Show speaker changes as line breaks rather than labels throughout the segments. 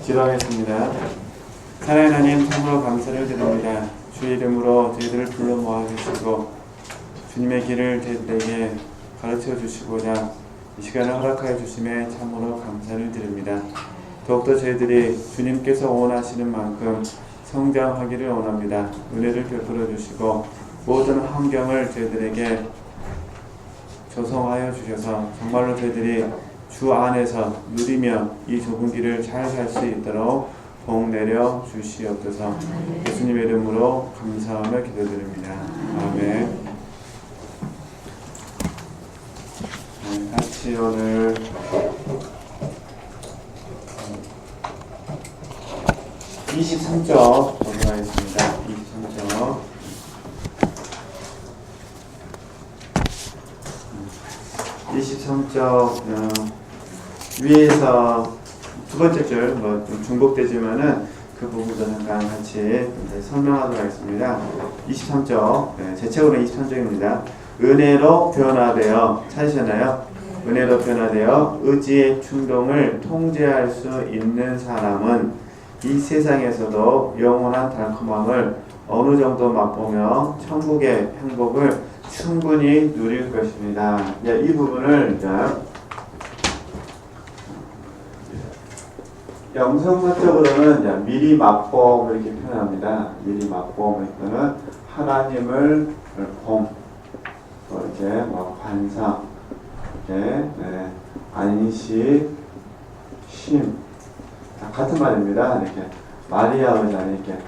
기도하겠습니다. 사랑하는 하나님, 참으로 감사를 드립니다. 주의 이름으로 저희들을 불러 모아주시고 주님의 길을 저희들에게 가르쳐 주시고자 이 시간을 허락하여 주심에 참으로 감사를 드립니다. 더욱더 저희들이 주님께서 원하시는 만큼 성장하기를 원합니다. 은혜를 베풀어 주시고 모든 환경을 저희들에게 조성하여 주셔서 정말로 저희들이 주 안에서 누리며 이 좁은 길을 잘 갈 수 있도록 복 내려 주시옵소서. 예수님의 이름으로 감사하며 기도드립니다. 아멘. 같이 오늘 23쪽 보도록 하겠습니다. 23쪽. 위에서 두 번째 줄, 좀 중복되지만은 그 부분도 잠깐 같이 설명하도록 하겠습니다. 23쪽, 제 책으로는 23쪽입니다. 은혜로 변화되어, 찾으셨나요? 은혜로 변화되어 의지의 충동을 통제할 수 있는 사람은 이 세상에서도 영원한 달콤함을 어느 정도 맛보며 천국의 행복을 충분히 누릴 것입니다. 이 부분을 영성서적으로는 미리 맛봄을 이렇게 표현합니다. 미리 맛봄을 또는 하나님을 봄, 이렇게 관상, 이렇게 안식, 쉼, 다 같은 말입니다. 이렇게 마리아의 자리, 이렇게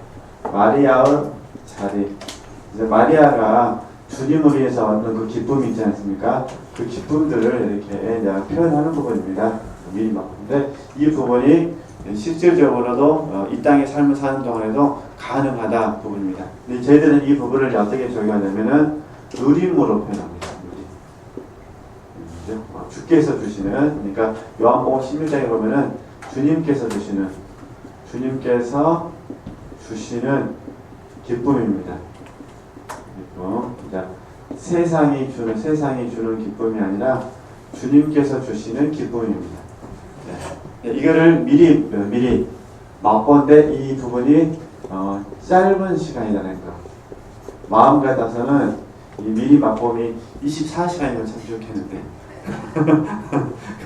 마리아의 자리. 이제 마리아가 주님을 위해서 얻는 그 기쁨이 있지 않습니까? 그 기쁨들을 이렇게 표현하는 부분입니다. 미리 맛봄인데 이 부분이 실질적으로도 이 땅의 삶을 사는 동안에도 가능하다 부분입니다. 근데 저희들은 이 부분을 어떻게 적용하냐면은 누림으로 표현합니다. 누림. 주께서 주시는, 그러니까 요한복음 16장에 보면은 주님께서 주시는 기쁨입니다. 기쁨. 세상이 주는 기쁨이 아니라 주님께서 주시는 기쁨입니다. 이거를 미리 맛본데 이 부분이 짧은 시간이라는 거. 마음 같아서는 이 미리 맛봄이 24시간이면 참 좋겠는데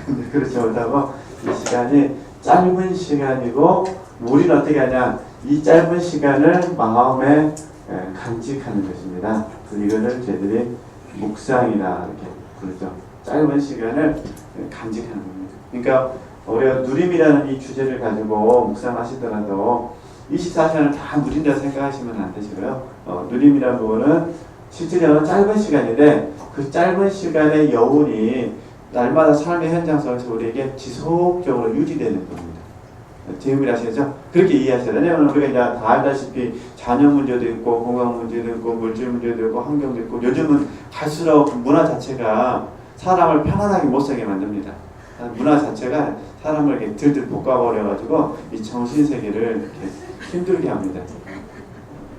근데 그렇지 못하고 이 시간이 짧은 시간이고 우리는 어떻게 하냐, 이 짧은 시간을 마음에 간직하는 것입니다. 그래서 이거를 저희들이 묵상이라 이렇게 부르죠. 짧은 시간을 간직하는 겁니다. 그러니까 우리가 누림이라는 이 주제를 가지고 묵상하시더라도 24시간을 다 누린다 생각하시면 안 되시고요. 누림이라는 부분은 실질적으로 짧은 시간인데 그 짧은 시간의 여운이 날마다 삶의 현장 속에서 우리에게 지속적으로 유지되는 겁니다. 재미를 아시겠죠? 그렇게 이해하셔야 돼요. 왜냐하면 우리가 이제 다 알다시피 자녀 문제도 있고 건강 문제도 있고 물질 문제도 있고 환경도 있고 요즘은 갈수록 문화 자체가 사람을 편안하게 못 살게 만듭니다. 문화 자체가 사람을 이렇게 들들 볶아버려가지고 이 정신세계를 이렇게 힘들게 합니다.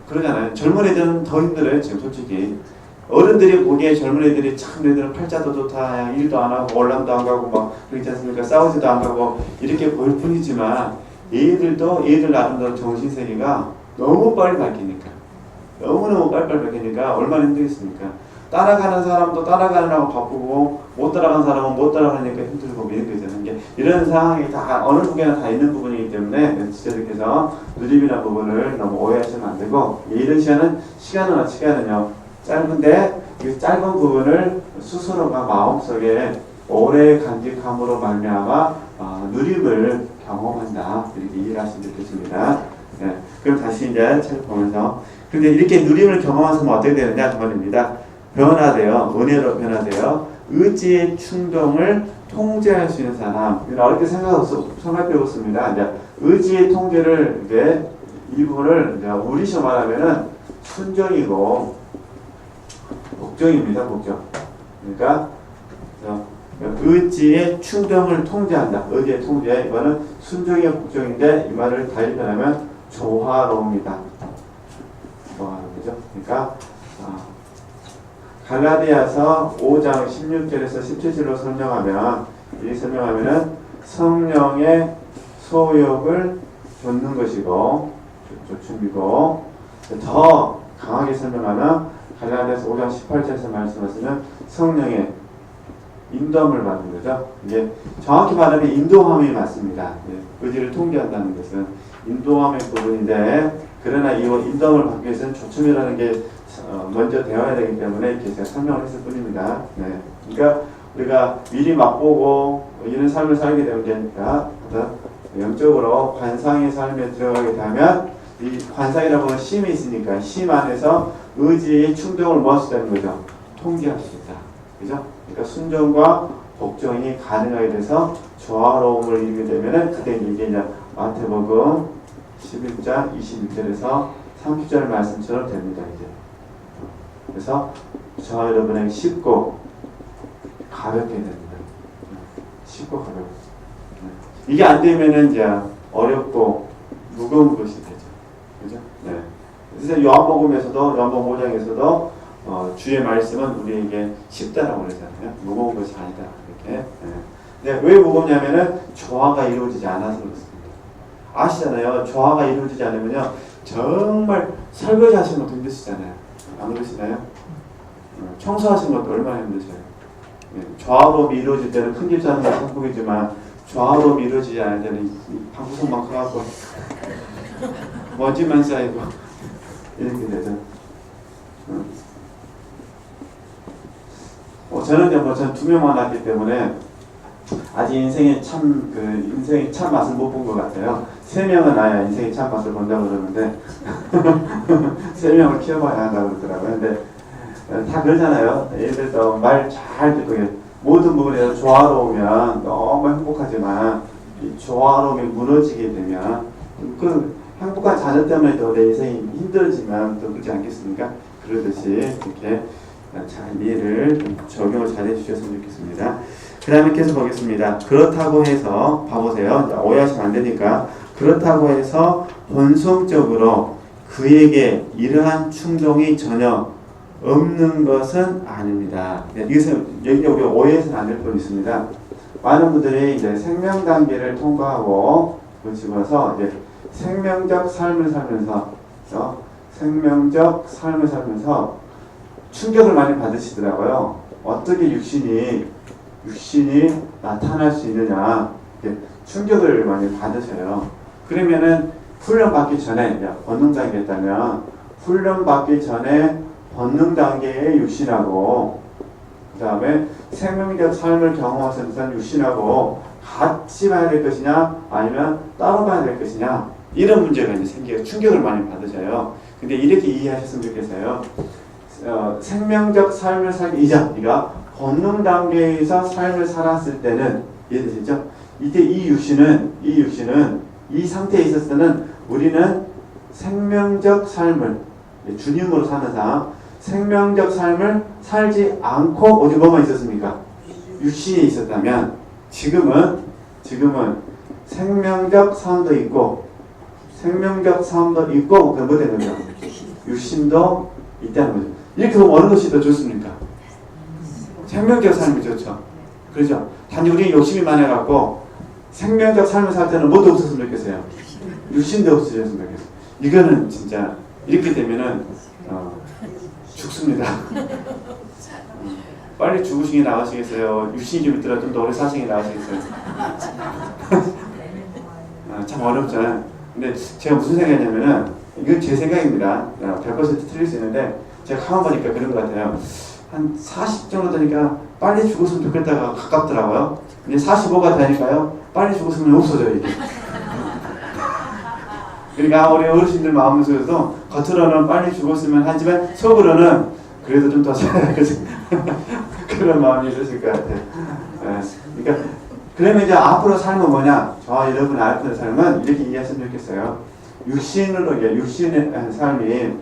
그러잖아요. 젊은 애들은 더 힘들어요. 지금 솔직히 어른들이 보기에 젊은 애들이 참 애들은 팔자도 좋다, 일도 안 하고 월남도 안 가고 막 그렇지 않습니까? 싸우지도 안 가고 이렇게 보일 뿐이지만 얘들도 얘들 나름대로 정신세계가 너무 빨리 바뀌니까, 너무너무 빨리빨리 바뀌니까 얼마나 힘들겠습니까? 따라가는 사람도 따라가느라고 바쁘고 못 따라가는 사람은 못 따라가니까 힘들고 미흡해지는 게 이런 상황이 다 어느 부분에나 다 있는 부분이기 때문에 지체들께서 누림이라는 부분을 너무 오해하시면 안 되고, 이런 시간은요 짧은데 이 짧은 부분을 스스로가 마음속에 오래 간직함으로 말미암아 누림을 경험한다, 이렇게 이해를 하시면 좋겠습니다. 그럼 다시 이제 책 보면서, 근데 이렇게 누림을 경험한 사람은 어떻게 되느냐 그 말입니다. 변화되어, 은혜로 변화되어 의지의 충동을 통제할 수 있는 사람. 어렵게 생각해 보습니다. 이제 의지의 통제를 이제 이 부분을 이제 우리식으로 말하면은 순종이고 복종입니다. 복종. 그러니까 의지의 충동을 통제한다. 의지의 통제. 이거는 순종의 복종인데 이 말을 달리 표현하면 조화로움이다. 조화로움이죠. 그러니까 갈라디아서 5장 16절에서 17절로 설명하면은 성령의 소욕을 좇는 것이고 조춤이고 더 강하게 설명하면 갈라디아서 5장 18절에서 말씀하시는 성령의 인도함을 받는 거죠. 이게 정확히 말하면 인도함이 맞습니다. 의지를 통제한다는 것은 인도함의 부분인데 그러나 이 인도함을 받기 위해서는 조춤이라는 게 먼저 되어야 되기 때문에 이렇게 제가 설명을 했을 뿐입니다. 네. 그러니까 우리가 미리 맛보고 이런 삶을 살게 되니까 영적으로 관상의 삶에 들어가게 되면 이 관상이라고 하는 심이 있으니까 심 안에서 의지의 충동을 모을 수 있다는 거죠. 통제할 수 있다. 그죠? 그러니까 순종과 복종이 가능하게 돼서 조화로움을 이루게 되면은 그때 이게 이제 마태복음 11장 21절에서 30절 말씀처럼 됩니다. 이제. 그래서 저와 여러분에게 쉽고 가볍게 됩니다. 쉽고 가볍게. 이게 안 되면은 이제 어렵고 무거운 것이 되죠. 그죠? 네. 그래서 요한복음에서도 요한복음 5장에서도 주의 말씀은 우리에게 쉽다라고 그러잖아요. 무거운 것이 아니다. 이렇게. 네. 왜 무겁냐면은 조화가 이루어지지 않아서 그렇습니다. 아시잖아요. 조화가 이루어지지 않으면요 정말 설거지 하시는 것도 힘드시잖아요. 안 그러시나요? 청소하시는 것도 얼마나 힘드세요. 조화로움이 이루어질 때는 큰 집 사는 건 천국이지만 조화로움이 이루어지지 않을 때는 방구석만 커갖고 먼지만 쌓이고 이렇게 되죠. 저는 저는 2명만 낳기 때문에 아직 인생의 참 맛을 못 본 것 같아요. 3명은 나야 인생의 참 맛을 본다고 그러는데 3명을 키워봐야 한다고 그러더라고요. 근데 다 그러잖아요. 얘들도 말 잘 듣고 모든 부분에서 조화로우면 너무 행복하지만 이 조화로움이 무너지게 되면 그 행복한 자녀 때문에 또 내 인생이 힘들어지면 또 그렇지 않겠습니까? 그러듯이 이렇게 잘 이해를 적용을 잘 해주셨으면 좋겠습니다. 그 다음에 계속 보겠습니다. 그렇다고 해서 봐보세요. 오해하시면 안 되니까 그렇다고 해서 본성적으로 그에게 이러한 충동이 전혀 없는 것은 아닙니다. 이것은 여기 우리가 오해해서는 안 될 뻔 있습니다. 많은 분들이 이제 생명 단계를 통과하고 그러시면서 이제 생명적 삶을 살면서 충격을 많이 받으시더라고요. 어떻게 육신이 나타날 수 있느냐 충격을 많이 받으셔요. 그러면은 훈련받기 전에 본능 단계에 있다면 훈련받기 전에 본능 단계의 육신하고 그 다음에 생명적 삶을 경험하면서 육신하고 같이 봐야 될 것이냐 아니면 따로 봐야 될 것이냐 이런 문제가 이제 생겨요. 충격을 많이 받으셔요. 근데 이렇게 이해하셨으면 좋겠어요. 생명적 삶을 살기 이전 우리가 본능 단계에서 삶을 살았을 때는 이해되시죠? 이때 이 육신은 이 상태에 있었을 때는 우리는 생명적 삶을 주님으로 사는 삶 생명적 삶을 살지 않고 어디 뭐만 있었습니까? 육신에 있었다면 지금은 생명적 삶도 있고 그럼 뭐 되는 거죠? 육신도 있다는 거죠. 이렇게 보면 어느 것이 더 좋습니까? 생명적 삶이 좋죠. 그렇죠? 단지 우리 욕심이 많아갖고 생명적 삶을 살 때는 뭐도 없었으면 좋겠어요. 육신도 없으셨으면 좋겠어요. 이거는 진짜 이렇게 되면은 죽습니다. 빨리 죽으시게 나가시겠어요? 육신이 좀 있더라도 좀 더 오래 사시게 나가시겠어요? 참 어렵잖아요. 근데 제가 무슨 생각이냐면은 이건 제 생각입니다. 100% 틀릴 수 있는데 제가 가만 보니까 그런 것 같아요. 한 40 정도 되니까 빨리 죽었으면 좋겠다가 가깝더라고요. 근데 45가 되니까요. 빨리 죽었으면 없어져요 이게. 그러니까 우리 어르신들 마음 속에서도 겉으로는 빨리 죽었으면 하지만 속으로는 그래도 좀 더 살아야지 그런 마음이 있으실 것 같아요. 그러니까 그러면 이제 앞으로 삶은 뭐냐? 저와 여러분 앞으로 삶은 이렇게 이해하시면 좋겠어요. 육신의 삶이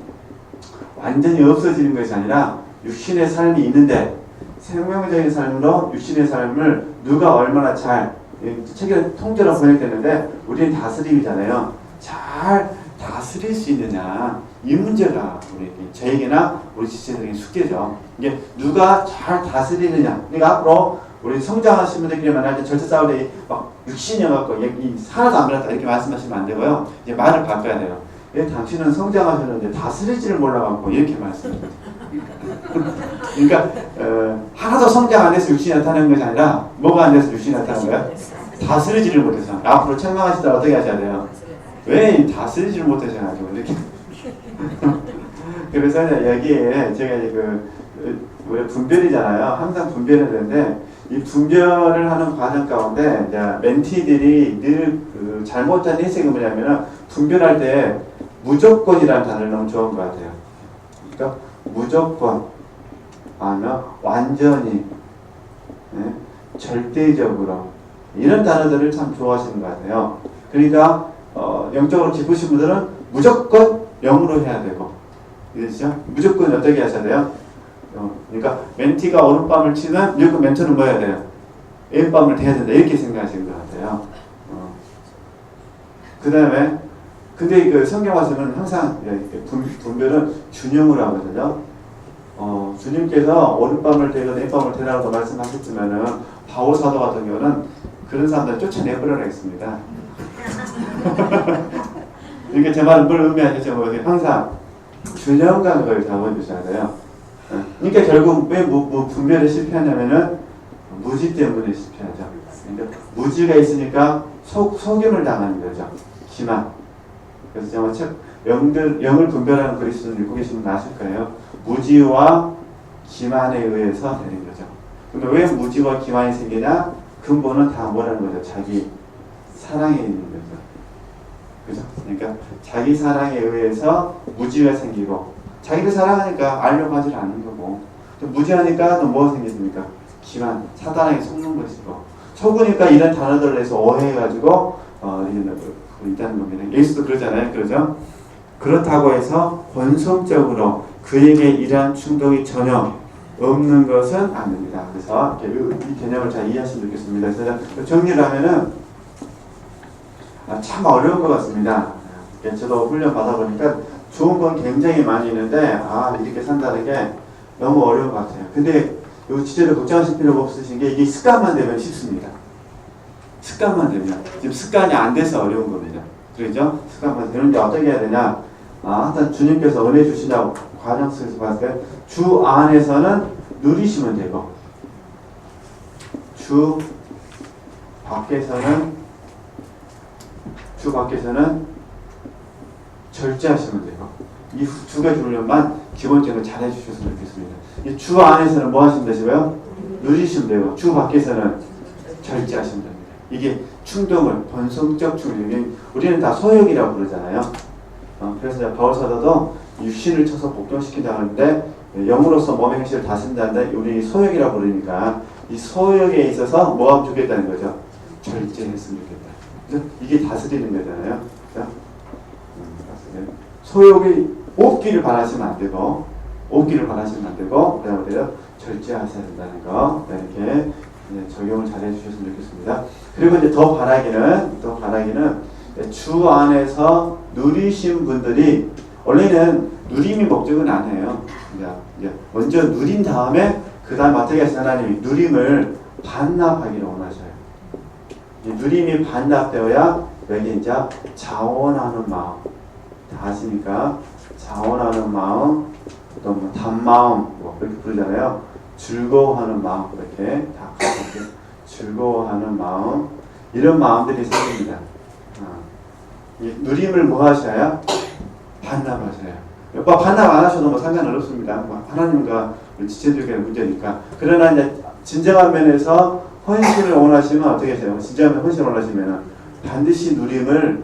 완전히 없어지는 것이 아니라 육신의 삶이 있는데 생명적인 삶으로 육신의 삶을 누가 얼마나 잘 책에 통째로 보냈겠는데 우리는 다스림이잖아요. 잘 다스릴 수 있느냐 이 문제가 우리 저에게나 우리 지체들에게 숙제죠. 이게 누가 잘 다스리느냐. 그러니까 앞으로 우리 성장하신 분들끼리 만날 때 절대 싸울 때 막 육신이어갖고 하나도 안 변했다 이렇게 말씀하시면 안 되고요. 이제 말을 바꿔야 돼요. 예, 당신은 성장하셨는데 다스리지를 몰라갖고 이렇게 말씀해요. 그러니까 하나도 성장 안 해서 육신이 나타나는 것이 아니라 뭐가 안 돼서 육신이 나타나는 거야? 다스리지를 못해서. 앞으로 책망하시다 어떻게 하셔야 돼요? 왜 다스리지를 못하셔가지고 이렇게. 그래서 여기에 제가 우리 분별이잖아요. 항상 분별해야 되는데 이 분별을 하는 과정 가운데 이제 멘티들이 늘 잘못된 해석이 뭐냐면은 분별할 때 무조건이라는 단어를 너무 좋은 것 같아요. 그러니까 무조건 아니면 완전히 절대적으로 이런 단어들을 참 좋아하시는 것 같아요. 그러니까 영적으로 깊으신 분들은 무조건 0으로 해야 되고 그렇죠? 무조건 어떻게 하셔야 돼요? 그러니까 멘티가 오른밤을 치면 무조건 멘토는 뭐 해야 돼요? 왼밤을 대야 된다 이렇게 생각하시는 것 같아요. 그 다음에 근데 그 성경 말씀은 항상 분별은 준용으로 하거든요. 주님께서 오른밤을 대고 왼밤을 대라고 말씀하셨지만은 바울 사도 같은 경우는 그런 사람들 쫓아내버려라 했습니다. 그러니까 제 말은 뭘 의미하시죠? 항상 균형감 그걸 잡아주셔야 돼요. 그러니까 결국 왜 분별에 실패하냐면은 무지 때문에 실패하죠. 그러니까 무지가 있으니까 속임을 당하는 거죠. 기만. 그래서 제가 영을 분별하는 그리스도를 읽고 계시면 아실 거예요. 무지와 기만에 의해서 되는 거죠. 근데 왜 무지와 기만이 생기냐? 근본은 다 뭐라는 거죠? 자기 사랑에 있는 거죠. 그죠? 그러니까 자기 사랑에 의해서 무지가 생기고 자기를 사랑하니까 알려고 하지 않는 거고 무지하니까 또 뭐가 생겼습니까? 기만, 사단에게 속는 것이고 속으니까 이런 단어들을 해서 오해해가지고 있다는 겁니다. 예수도 그러잖아요. 그러죠? 그렇다고 해서 본성적으로 그에게 이러한 충동이 전혀 없는 것은 아닙니다. 그래서 이 개념을 잘 이해하시면 좋겠습니다. 그래서 정리를 하면은 참 어려운 것 같습니다. 저도 훈련 받아보니까 좋은 건 굉장히 많이 있는데 이렇게 산다는 게 너무 어려운 것 같아요. 근데 이 주제를 걱정하실 필요가 없으신 게 이게 습관만 되면 쉽습니다. 습관만 되면 지금 습관이 안 돼서 어려운 겁니다. 그렇죠? 습관만 되는데 어떻게 해야 되냐? 하여튼 주님께서 은혜 주시냐고 과정 속에서 봤을 때 주 안에서는 누리시면 되고 주 밖에서는 절제하시면 되고 이 두 가지 훈련만 기본적으로 잘 해주셨으면 좋겠습니다. 이 주 안에서는 뭐 하시면 되시고요? 누리시면 되고 주 밖에서는 절제하시면 됩니다. 이게 충동을 본성적 충동 우리는 다 소욕이라고 부르잖아요. 그래서 바울 사도도 육신을 쳐서 복종시킨다고 하는데 영으로서 몸의 행실을 다스린다는데 우리 소욕이라고 부르니까 이 소욕에 있어서 뭐 하면 좋겠다는 거죠? 절제했으면 좋겠다. 그래서 이게 다스리는 거잖아요. 그렇죠? 소욕이 없기를 바라시면 안 되고 그다음에 절제하셔야 된다는 거 이렇게 적용을 잘 해주셨으면 좋겠습니다. 그리고 이제 더 바라기는 주 안에서 누리신 분들이 원래는 누림이 목적은 아니에요. 이제 먼저 누린 다음에 그 다음 어떻게 하시나 하나님이 누림을 반납하기를 원하셔요. 누림이 반납되어야 여기 이제 자원하는 마음 다 아십니까? 자원하는 마음 또 뭐 단마음 그렇게 부르잖아요. 즐거워하는 마음 이렇게 다 같이 즐거워하는 마음 이런 마음들이 생깁니다. 누림을 뭐 하셔야? 반납하셔야. 반납 안 하셔도 뭐 상관은 없습니다. 하나님과 지체적인 문제니까. 그러나 이제 진정한 면에서 헌신을 원하시면 어떻게 하세요? 진정한 헌신을 원하시면 반드시 누림을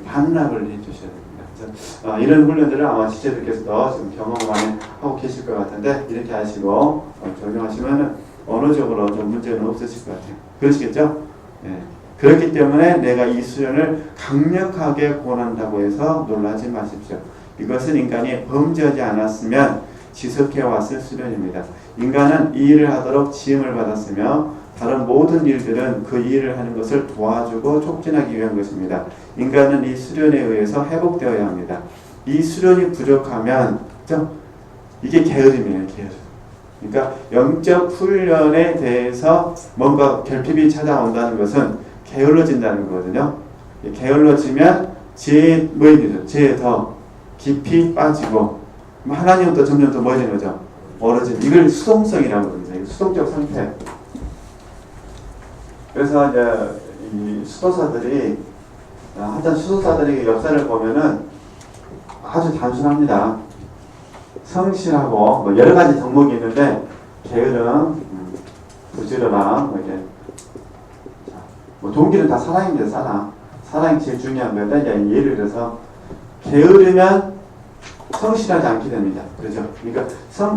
반납을 해주셔야 됩니다. 그래서 이런 훈련들을 아마 지체들께서도 지금 경험을 많이 하고 계실 것 같은데 이렇게 하시고 적용하시면 언어적으로 좀 문제는 없으실 것 같아요. 그러시겠죠? 네. 그렇기 때문에 내가 이 수련을 강력하게 권한다고 해서 놀라지 마십시오. 이것은 인간이 범죄하지 않았으면 지속해왔을 수련입니다. 인간은 이 일을 하도록 지음을 받았으며 다른 모든 일들은 그 일을 하는 것을 도와주고 촉진하기 위한 것입니다. 인간은 이 수련에 의해서 회복되어야 합니다. 이 수련이 부족하면 이게 게으름이에요. 게으름. 그러니까 영적 훈련에 대해서 뭔가 결핍이 찾아온다는 것은 게을러진다는 거거든요. 게을러지면 죄에 더 깊이 빠지고 하나님은 점점 더 뭐해지는 거죠? 멀어지는, 이걸 수동성이라고 합니다. 수동적 상태. 그래서 이제 이 수도사들이 하여튼 수도사들의 역사를 보면은 아주 단순합니다. 성실하고 뭐 여러 가지 덕목이 있는데 게으름, 부지런함, 뭐 이제 뭐 동기는 다 사랑입니다. 사랑이 제일 중요한 건데 이제 예를 들어서 게으르면 성실하지 않게 됩니다. 그렇죠? 그러니까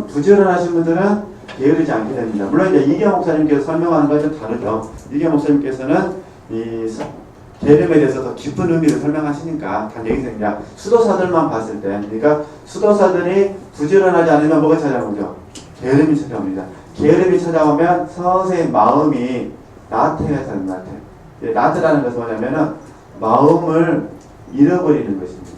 부지런하신 분들은 게으르지 않게 됩니다. 물론 이제 이계 목사님께서 설명하는 것은 좀 다르죠. 이계 목사님께서는 이 게으름에 대해서 더 깊은 의미를 설명하시니까 단 여기서 그냥 수도사들만 봤을 때, 그러니까 수도사들이 부지런하지 않으면 뭐가 찾아오죠? 게으름이 찾아옵니다. 게으름이 찾아오면 서서히 마음이 나태해야 됩니다. 나태라는 것은 뭐냐면은 마음을 잃어버리는 것입니다.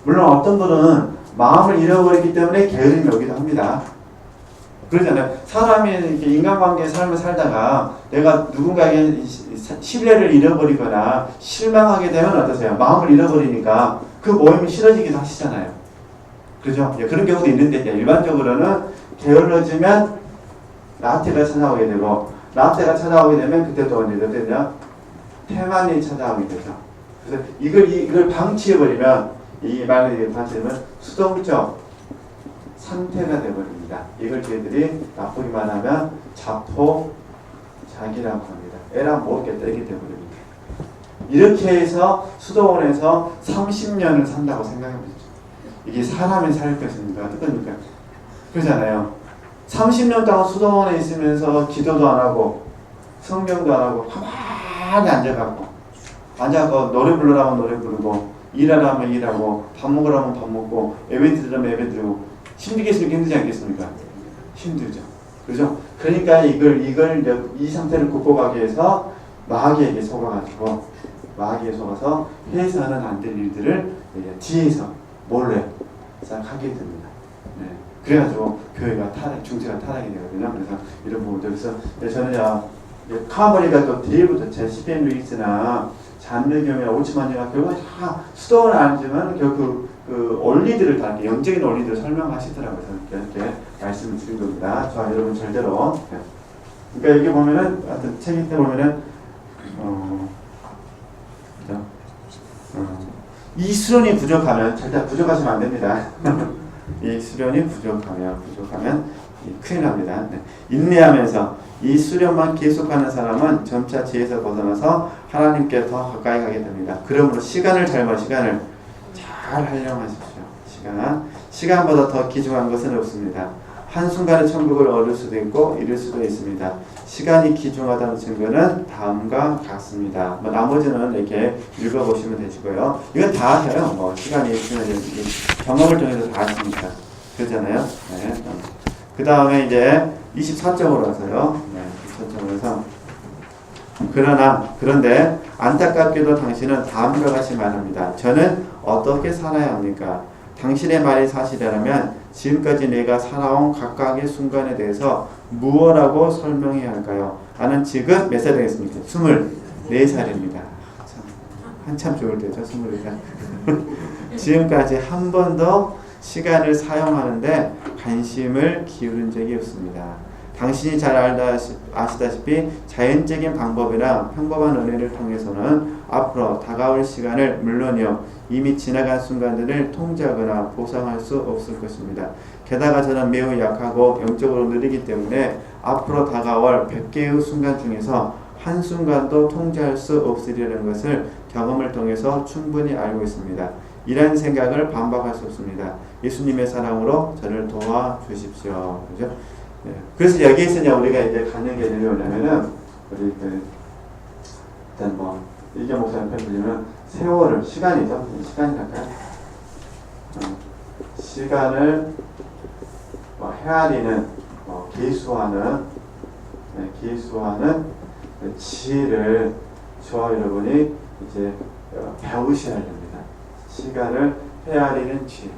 물론 어떤 분은 마음을 잃어버리기 때문에 게으름이 오기도 합니다. 그러잖아요. 사람이 이렇게 인간관계의 삶을 살다가 내가 누군가에게 신뢰를 잃어버리거나 실망하게 되면 어떠세요? 마음을 잃어버리니까 그 모임이 싫어지기도 하시잖아요. 그죠? 그런 경우도 있는데 일반적으로는 게을러지면 나태가 찾아오게 되고, 나태가 찾아오게 되면 그때 또 언제 되냐? 태만이 찾아오게 되죠. 그래서 이걸 방치해버리면, 이 말을 방치하면 수동적 상태가 되어버립니다. 이걸 저희들이 나쁘게 말하면 자포자기라고 합니다. 애랑 먹겠다 이렇게 되어버립니다. 이렇게 해서 수도원에서 30년을 산다고 생각해보십시오. 이게 사람의 살 것입니까? 어떡합니까? 그러잖아요. 30년 동안 수도원에 있으면서 기도도 안 하고 성경도 안 하고 가만히 앉아갖고 노래 부르라면 노래 부르고 일하라면 일하고 밥 먹으라면 밥 먹고 예배 드리라면 예배 드리고 힘들겠습니까? 힘들지 않겠습니까? 힘들죠. 그죠? 그러니까 이 상태를 극복하기 위해서 마귀에게 속아서 해서는 안 될 일들을 뒤에서 몰래 하게 됩니다. 네. 그래가지고 교회가 중세가 타락이 되거든요. 그래서 이런 부분들. 그래서 저는 카모리가 또 뒤에부터 제 C.B.M. 루이스나 잔느경이나 오치만이나 결국 다 수도는 아니지만 결국 그 원리들을 다 영적인 원리들을 설명하시더라고요. 이렇게 말씀을 드린 겁니다. 자, 여러분 절대로. 그러니까 여기 보면은 하여튼 책 밑에 보면은 이 수련이 부족하면 절대 부족하시면 안 됩니다. 이 수련이 부족하면 큰일 납니다. 네. 인내하면서 이 수련만 계속하는 사람은 점차 지혜에서 벗어나서 하나님께 더 가까이 가게 됩니다. 그러므로 시간을 잘 활용하십시오. 시간보다 더 귀중한 것은 없습니다. 한순간에 천국을 얻을 수도 있고 잃을 수도 있습니다. 시간이 귀중하다는 증거는 다음과 같습니다. 나머지는 이렇게 읽어보시면 되시고요. 이건 다 해요. 시간이 있으면 경험을 통해서 다 하십니다. 그렇잖아요. 네. 그 다음에 이제 24점으로 가서요. 네, 24점으로 해서 그런데 안타깝게도 당신은 다음과 같이 말합니다. 저는 어떻게 살아야 합니까? 당신의 말이 사실이라면 지금까지 내가 살아온 각각의 순간에 대해서 무엇라고 설명해야 할까요? 나는 지금 몇 살 되겠습니까? 24살입니다. 한참 좋을 때죠, 24살. 지금까지 한 번도 시간을 사용하는데 관심을 기울인 적이 없습니다. 당신이 잘 아시다시피 자연적인 방법이나 평범한 은혜를 통해서는 앞으로 다가올 시간을 물론이요 이미 지나간 순간들을 통제하거나 보상할 수 없을 것입니다. 게다가 저는 매우 약하고 영적으로 느리기 때문에 앞으로 다가올 100개의 순간 중에서 한순간도 통제할 수 없으리라는 것을 경험을 통해서 충분히 알고 있습니다. 이런 생각을 반박할 수 없습니다. 예수님의 사랑으로 저를 도와주십시오. 그죠? 네. 그래서 여기에서 우리가 이제 갖는 게 뭐냐면은 우리 일단 이게 목사님 편들리면 세월을 시간이죠. 시간이랄까요? 시간을 헤아리는 계수하는 지혜를 저와 여러분이 이제 배우셔야 됩니다. 시간을 헤아리는 지혜.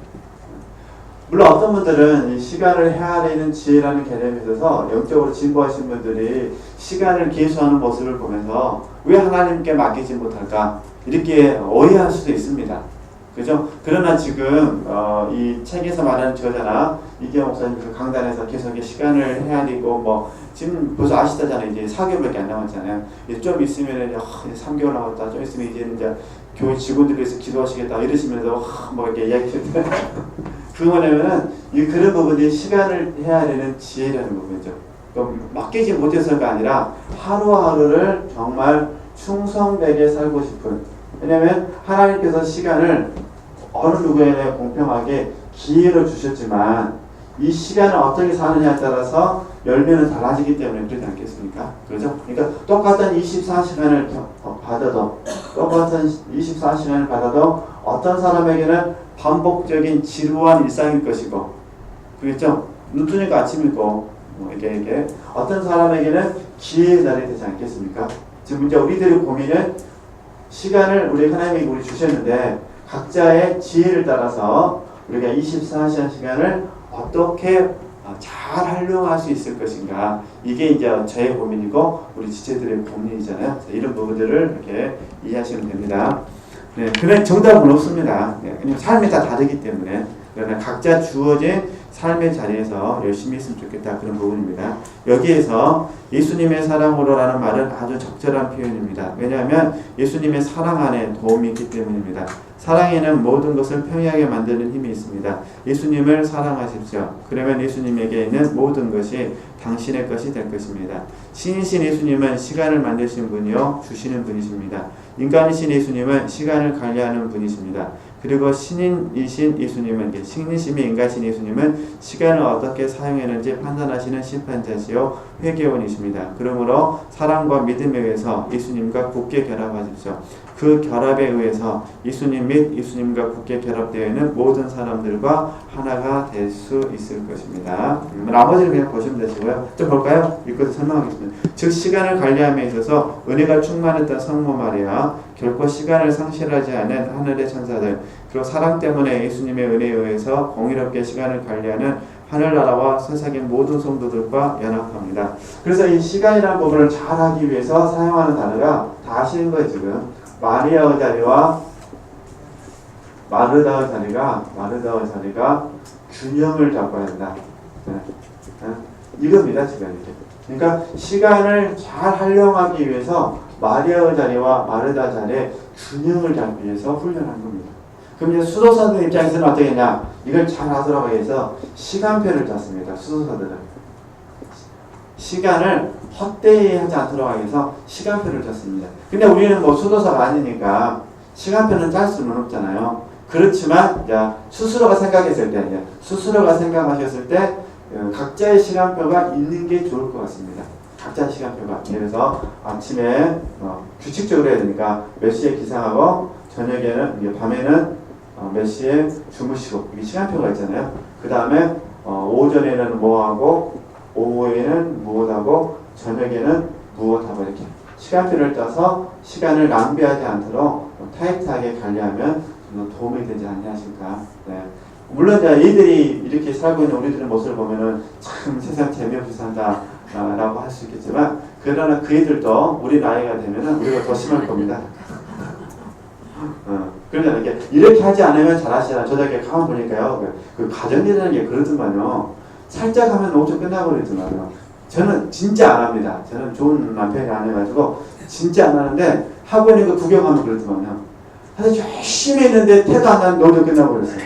물론 어떤 분들은 이 시간을 헤아리는 지혜라는 개념에 있어서 영적으로 진보하신 분들이 시간을 계수하는 모습을 보면서 왜 하나님께 맡기지 못할까 이렇게 오해할 수도 있습니다. 그죠? 그러나 지금 이 책에서 말하는 저자나 이기영 목사님 그 강단에서 계속 시간을 헤아리고 뭐 지금 벌써 아시다잖아요. 이제 4개월밖에 안 남았잖아요. 이제 좀 있으면 이제 3개월 남았다. 좀 있으면 이제 교회 직원들이 위해서 기도하시겠다 이러시면서 뭐 이렇게 이야기했는데 그 뭐냐면은 이 그런 부분이 시간을 헤아리는 지혜라는 부분이죠. 맡기지 못해서가 아니라 하루하루를 정말 충성되게 살고 싶은, 왜냐하면 하나님께서 시간을 어느 누구에게 공평하게 기회를 주셨지만 이 시간을 어떻게 사느냐에 따라서 열매는 달라지기 때문에 그러지 않겠습니까? 그렇죠? 그러니까 똑같은 24시간을 받아도 어떤 사람에게는 반복적인 지루한 일상일 것이고, 그렇죠? 눈 뜨니까 아침이고 이게 어떤 사람에게는 기회의 날이 되지 않겠습니까? 지금 이제 우리들의 고민은 시간을 우리 하나님이 우리 주셨는데 각자의 지혜를 따라서 우리가 24시간 시간을 어떻게 잘 활용할 수 있을 것인가, 이게 이제 저의 고민이고 우리 지체들의 고민이잖아요. 이런 부분들을 이렇게 이해하시면 됩니다. 네, 그런 정답은 없습니다. 네, 삶이 다 다르기 때문에. 그러나 각자 주어진 삶의 자리에서 열심히 했으면 좋겠다, 그런 부분입니다. 여기에서 예수님의 사랑으로라는 말은 아주 적절한 표현입니다. 왜냐하면 예수님의 사랑 안에 도움이 있기 때문입니다. 사랑에는 모든 것을 평이하게 만드는 힘이 있습니다. 예수님을 사랑하십시오. 그러면 예수님에게 있는 모든 것이 당신의 것이 될 것입니다. 신이신 예수님은 시간을 만드신 분이요 주시는 분이십니다. 인간이신 예수님은 시간을 관리하는 분이십니다. 그리고 신이신 예수님은, 신이심이 인간이신 예수님은 시간을 어떻게 사용했는지 판단하시는 심판자시요 회개원이십니다. 그러므로 사랑과 믿음에 의해서 예수님과 굳게 결합하십시오. 그 결합에 의해서 예수님 및 예수님과 굳게 결합되어 있는 모든 사람들과 하나가 될 수 있을 것입니다. 나머지는 그냥 보시면 되시고요. 좀 볼까요? 읽고서 설명하겠습니다. 즉 시간을 관리함에 있어서 은혜가 충만했던 성모 마리아, 결코 시간을 상실하지 않은 하늘의 천사들, 그리고 사랑 때문에 예수님의 은혜에 의해서 공의롭게 시간을 관리하는 하늘나라와 세상의 모든 성도들과 연합합니다. 그래서 이 시간이라는 부분을 잘 하기 위해서 사용하는 단어가 다 아시는 거예요. 지금 마리아의 자리와 마르다의 자리가 균형을 잡아야 한다. 이겁니다. 지금 이렇게. 그러니까 시간을 잘 활용하기 위해서 마리아의 자리와 마르다 자리의 균형을 잡기 위해서 훈련한 겁니다. 그럼 이제 수도사들 입장에서는 어떻게 했냐? 이걸 잘 하도록 해서 시간표를 짰습니다. 수도사들은 시간을 헛되이 하지 않도록 하기 위해서 시간표를 짰습니다. 근데 우리는 뭐 수도사가 아니니까 시간표는 짤 수는 없잖아요. 그렇지만 스스로가 생각하셨을 때 각자의 시간표가 있는 게 좋을 것 같습니다. 각자의 시간표가. 그래서 아침에 규칙적으로 해야 되니까 몇 시에 기상하고 저녁에는 밤에는 몇 시에 주무시고, 이게 시간표가 있잖아요. 그 다음에 오전에는 뭐하고 오후에는 무엇하고 저녁에는 무엇하고 이렇게 시간표를 짜서 시간을 낭비하지 않도록 타이트하게 관리하면 좀 도움이 되지 않냐십니까? 네. 물론 얘들이 이렇게 살고 있는 우리들의 모습을 보면은 참 세상 재미없이 산다 라고 할 수 있겠지만, 그러나 그 애들도 우리 나이가 되면은 우리가 더 심할 겁니다. 그러니까 이렇게 하지 않으면 잘하시잖아. 저도 이렇게 가만 보니까요, 그 가정이라는 게 그렇더만요. 살짝 하면 오전 끝나버리더만요. 저는 진짜 안 합니다. 저는 좋은 남편이 안 해가지고 진짜 안 하는데 하고 있는 거 구경하면 그렇더만요. 그래서 열심히 했는데 태도 안 나면 오전 끝나버렸어요.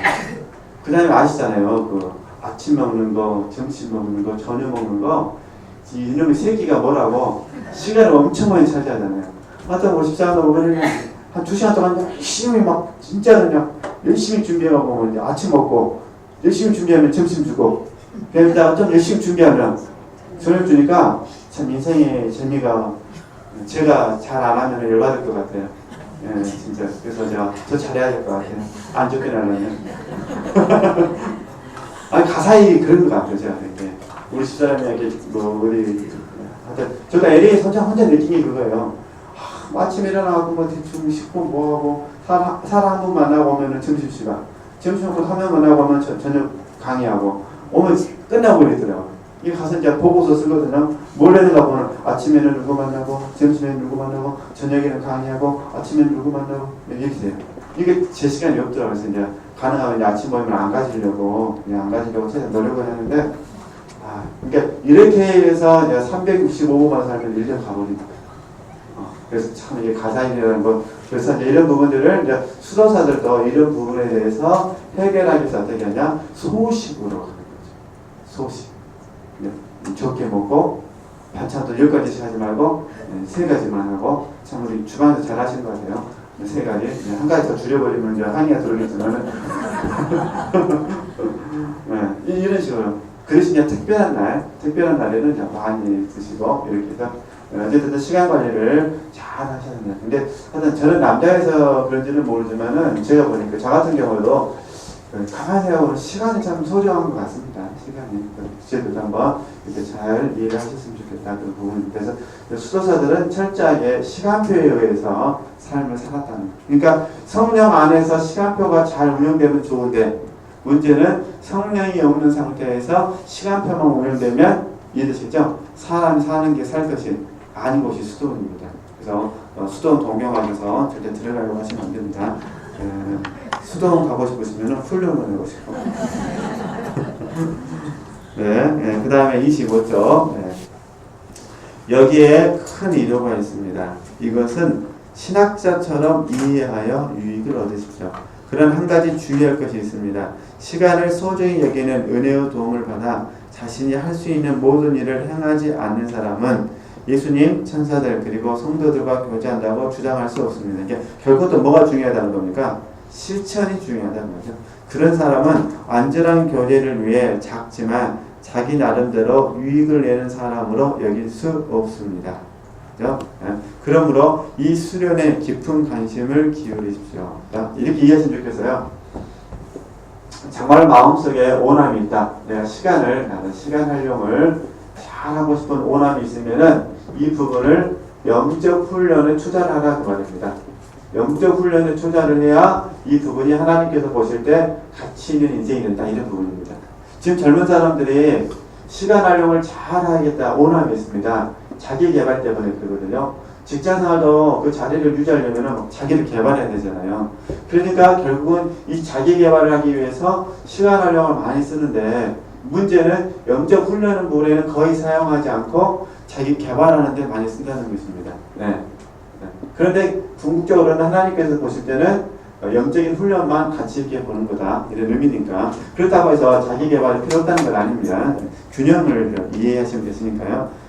그 다음에 아시잖아요. 그 아침 먹는 거, 점심 먹는 거, 저녁 먹는 거, 이놈의 새끼가 뭐라고 시간을 엄청 많이 차지하잖아요. 하여튼 뭐 집사람도 보면 한 2시간 동안 열심히 막 진짜 그냥 열심히 준비하고 이제 아침 먹고 열심히 준비하면 점심 주고, 그러니까 좀 열심히 준비하면 저녁 주니까 참 인생의 재미가, 제가 잘 안 하면 열받을 것 같아요. 예, 진짜. 그래서 제가 더 잘해야 될 것 같아요. 안 좋게 나면. 아니, 가사이 그런 것 같아요. 제가 이렇게 우리 집사람이 이렇게 뭐 우리 하여튼 저도 LA 혼자 느낀 게 그거예요. 아침에 일어나고 뭐 대충 씻고 뭐하고 사람 한 분 만나고 오면은 점심시간, 점심 먹고 3명 만나고 오면 저녁 강의하고 오면 끝나고 그러더라고요. 이게 가서 이제 보고서 쓰거든요. 뭘 해야 보면 아침에는 누구 만나고, 점심에는 누구 만나고, 저녁에는 강의하고, 아침에는 누구 만나고 이렇게 돼요. 이게 제 시간이 없더라고요. 그래서 이제 가능하면 이제 아침 모임을 안 가지려고 그냥 안 가지려고 최대한 노력을 하는데, 그러니까 이렇게 해서 365분만 살면 1년 가버립니다. 그래서 참 이게 가사일이라는 거, 그래서 이제 이런 부분들을 이제 수도사들도 이런 부분에 대해서 해결하기 위해서 어떻게 하냐, 소식으로 하는 거죠. 소식. 적게 먹고 반찬도 10가지씩 하지 말고 3가지만 하고, 참 우리 주방에서 잘 하시는 것 같아요. 3가지, 한 가지 더 줄여버리면 이제 항의가 들어오겠지만은 이런 식으로. 그래서 이제 특별한 날에는 이제 많이 드시고 이렇게 해서 어쨌든 시간 관리를 잘 하셔야 됩니다. 근데 하여튼 저는 남자에서 그런지는 모르지만은 제가 보니까 저 같은 경우도 가만히 생각하면 시간이 참 소중한 것 같습니다. 시간이. 저도 한번 이렇게 잘 이해를 하셨으면 좋겠다. 그런 부분입니다. 그래서 수도사들은 철저하게 시간표에 의해서 삶을 살았다는 거예요. 그러니까 성령 안에서 시간표가 잘 운영되면 좋은데, 문제는 성령이 없는 상태에서 시간표만 운영되면, 이해되시죠? 사람이 사는 게 살 것이 아닌 곳이 수도원입니다. 그래서 수도원 동경하면서 절대 들어가려고 하시면 안 됩니다. 수도원 가고 싶으시면 훈련을 해보시고. 그 다음에 25쪽. 여기에 큰 이유가 있습니다. 이것은 신학자처럼 이해하여 유익을 얻으십시오. 그런 한 가지 주의할 것이 있습니다. 시간을 소중히 여기는 은혜의 도움을 받아 자신이 할 수 있는 모든 일을 행하지 않는 사람은 예수님, 천사들, 그리고 성도들과 교제한다고 주장할 수 없습니다. 이게 결국 또 뭐가 중요하다는 겁니까? 실천이 중요하다는 거죠. 그런 사람은 완전한 교제를 위해 작지만 자기 나름대로 유익을 내는 사람으로 여길 수 없습니다. 그렇죠? 그러므로 이 수련에 깊은 관심을 기울이십시오. 이렇게 이해하시면 좋겠어요. 정말 마음속에 원함이 있다. 내가 나는 시간 활용을 잘하고 싶은 원함이 있으면은 이 부분을 영적 훈련에 투자를 하라고 말입니다. 영적 훈련에 투자를 해야 이 부분이 하나님께서 보실 때 가치 있는 인생이 된다. 이런 부분입니다. 지금 젊은 사람들이 시간 활용을 잘 하겠다 원함이 있습니다. 자기 개발 때문에 그러거든요. 직장 생활도 그 자리를 유지하려면 자기를 개발해야 되잖아요. 그러니까 결국은 이 자기 개발을 하기 위해서 시간 활용을 많이 쓰는데, 문제는 영적 훈련의 부분에는 거의 사용하지 않고 자기 개발하는 데 많이 쓴다는 것입니다. 그런데 궁극적으로는 하나님께서 보실 때는 영적인 훈련만 가치 있게 보는 거다. 이런 의미니까. 그렇다고 해서 자기 개발이 필요 없다는 건 아닙니다. 균형을 이해하시면 됐으니까요.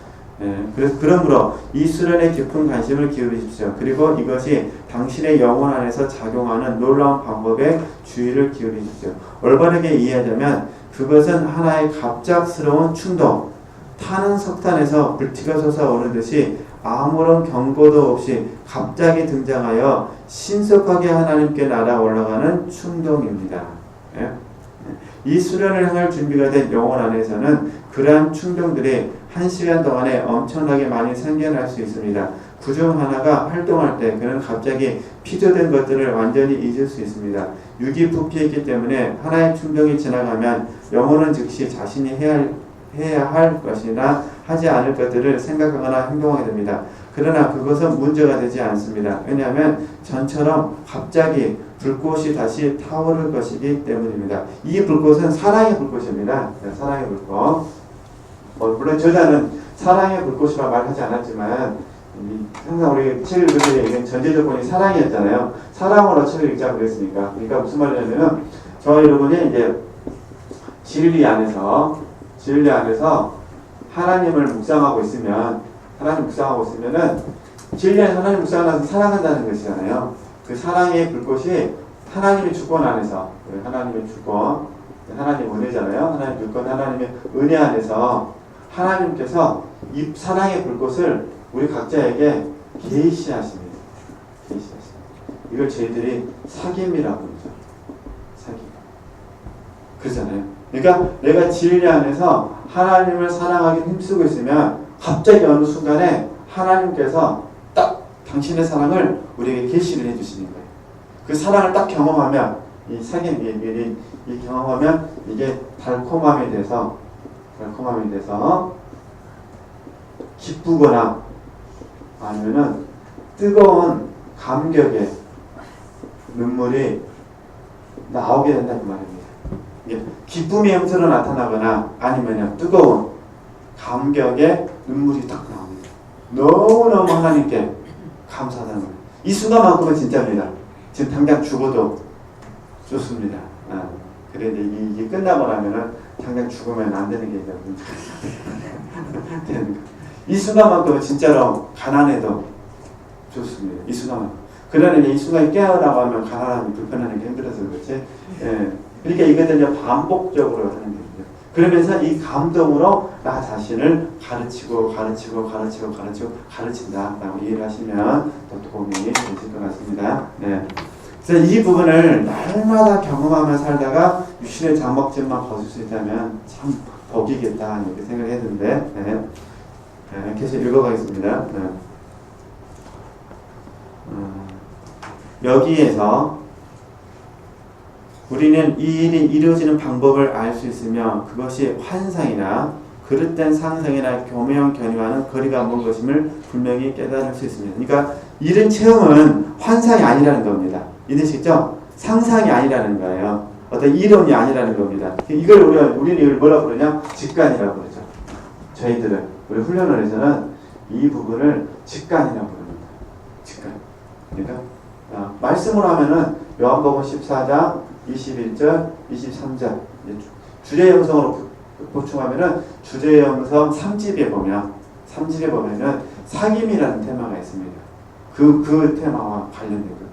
그러므로 이 수련에 깊은 관심을 기울이십시오. 그리고 이것이 당신의 영혼 안에서 작용하는 놀라운 방법에 주의를 기울이십시오. 올바르게 이해하자면 그것은 하나의 갑작스러운 충동, 타는 석탄에서 불티가 솟아오르듯이 아무런 경고도 없이 갑자기 등장하여 신속하게 하나님께 날아 올라가는 충동입니다. 이 수련을 행할 준비가 된 영혼 안에서는 그러한 충동들이 1시간 동안에 엄청나게 많이 생겨날 수 있습니다. 그중 하나가 활동할 때 그는 갑자기 피조된 것들을 완전히 잊을 수 있습니다. 육이 부패했기 때문에 하나의 충동이 지나가면 영혼은 즉시 자신이 해야 할 것이나 하지 않을 것들을 생각하거나 행동하게 됩니다. 그러나 그것은 문제가 되지 않습니다. 왜냐하면 전처럼 갑자기 불꽃이 다시 타오를 것이기 때문입니다. 이 불꽃은 사랑의 불꽃입니다. 사랑의 불꽃. 물론 저자는 사랑의 불꽃이라고 말하지 않았지만, 항상 우리 책을 읽을 때 얘기한 전제 조건이 사랑이었잖아요. 사랑으로 책을 읽자고 그랬으니까. 그러니까 무슨 말이냐면은, 저와 여러분이 이제 진리 안에서 하나님을 묵상하고 있으면은, 진리 안에 하나님 묵상하면서 사랑한다는 것이잖아요. 그 사랑의 불꽃이 하나님의 주권 안에서, 하나님의 주권, 하나님 은혜잖아요. 하나님 주권, 하나님의 은혜 안에서 하나님께서 이 사랑의 불꽃을 우리 각자에게 계시하십니다. 이걸 저희들이 사귐이라고 그러죠. 사귐. 그렇잖아요. 그러니까 내가 진리 안에서 하나님을 사랑하기 힘쓰고 있으면 갑자기 어느 순간에 하나님께서 딱 당신의 사랑을 우리에게 계시를 해주시는 거예요. 그 사랑을 딱 경험하면 이 사귄 미리 이 경험하면 이게 달콤함이 돼서 기쁘거나 아니면은 뜨거운 감격의 눈물이 나오게 된다는 말입니다. 이게 기쁨의 형태로 나타나거나 아니면 뜨거운 감격의 눈물이 딱 나옵니다. 너무너무 하나님께 감사하다는 거예요. 이 순간만큼은 진짜입니다. 지금 당장 죽어도 좋습니다. 그런데 이게 끝나고 나면은 당장 죽으면 안 되는 게 되는 거. 이 순간만큼은 진짜로 가난해도 좋습니다. 이 순간만. 그러나 이 순간에 깨어나고 하면 가난함이 불편하는 게 힘들어서 그렇지. 그러니까 이것들 반복적으로 하는 거죠. 그러면서 이 감동으로 나 자신을 가르친다라고 이해를 하시면 더 도움이 되실 것 같습니다. 네. 그래서 이 부분을 날마다 경험하며 살다가 유신의 장막증만 벗을 수 있다면 참 복이겠다 이렇게 생각했는데, 네. 계속 읽어가겠습니다. 네. 여기에서 우리는 이 일이 이루어지는 방법을 알 수 있으며 그것이 환상이나 그릇된 상상이나 교묘한 견해와는 거리가 먼 것임을 분명히 깨달을 수 있습니다. 그러니까 이런 체험은 환상이 아니라는 겁니다. 이해되시죠? 상상이 아니라는 거예요. 어떤 이론이 아니라는 겁니다. 이걸 우리는 이걸 뭐라고 그러냐? 직관이라고 그러죠. 저희들은 우리 훈련원에서는 이 부분을 직관이라고 부릅니다. 직관. 그러니까 말씀으로 하면은 요한복음 14장 21절, 23절 주제 형성으로 보충하면은 주제 형성 3집에 보면은 사귐이라는 테마가 있습니다. 그 테마와 관련된 겁니다.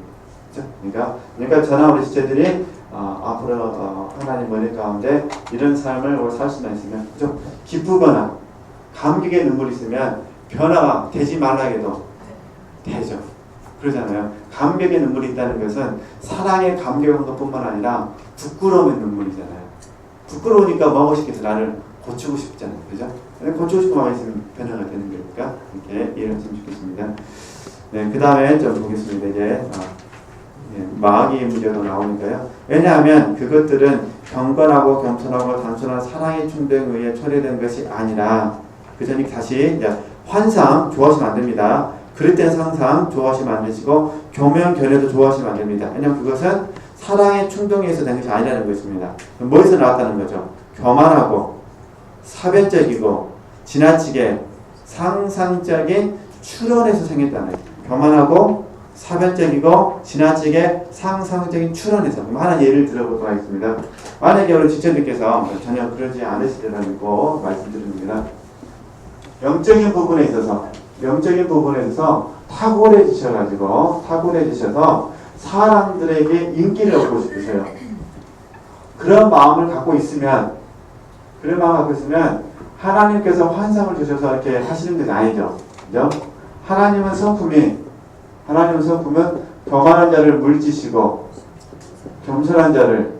그러니까 저나 우리 지체들이 앞으로 하나님 머리 가운데 이런 삶을 살 수만 있으면 좀 기쁘거나 감격의 눈물이 있으면 변화가 되지 말라게도 되죠. 그러잖아요. 감격의 눈물이 있다는 것은 사랑의 감격한 것뿐만 아니라 부끄러움의 눈물이잖아요. 부끄러우니까 뭐하고 싶겠어? 나를 고치고 싶잖아요. 그죠? 고치고 싶은 마음이 있으면 변화가 되는 거니까 이렇게 이해를 했으면 좋겠습니다. 네, 그 다음에 좀 보겠습니다. 이제 마귀의 문제로 나오니까요. 왜냐하면 그것들은 경건하고 겸손하고 단순한 사랑의 충동에 의해 초래된 것이 아니라 그전에 다시 환상 좋아하시면 안 됩니다. 그릇된 상상 좋아하시면 안 되시고 교묘한 견해도 좋아하시면 안 됩니다. 왜냐하면 그것은 사랑의 충동에 의해서 된 것이 아니라는 것입니다. 뭐에서 나왔다는 거죠? 교만하고 사변적이고 지나치게 상상적인 추론에서 생겼다는 거예요. 교만하고 사변적이고 지나치게 상상적인 추론에서. 하나 예를 들어보도록 하겠습니다. 만약에 우리 지체들께서 전혀 그러지 않으시리라고 믿고 말씀드립니다. 영적인 부분에 있어서 탁월해지셔서 사람들에게 인기를 얻고 싶으세요. 그런 마음을 갖고 있으면 하나님께서 환상을 주셔서 이렇게 하시는 것이 아니죠. 그죠? 하나님은 성품은 교만한 자를 물지시고 겸손한 자를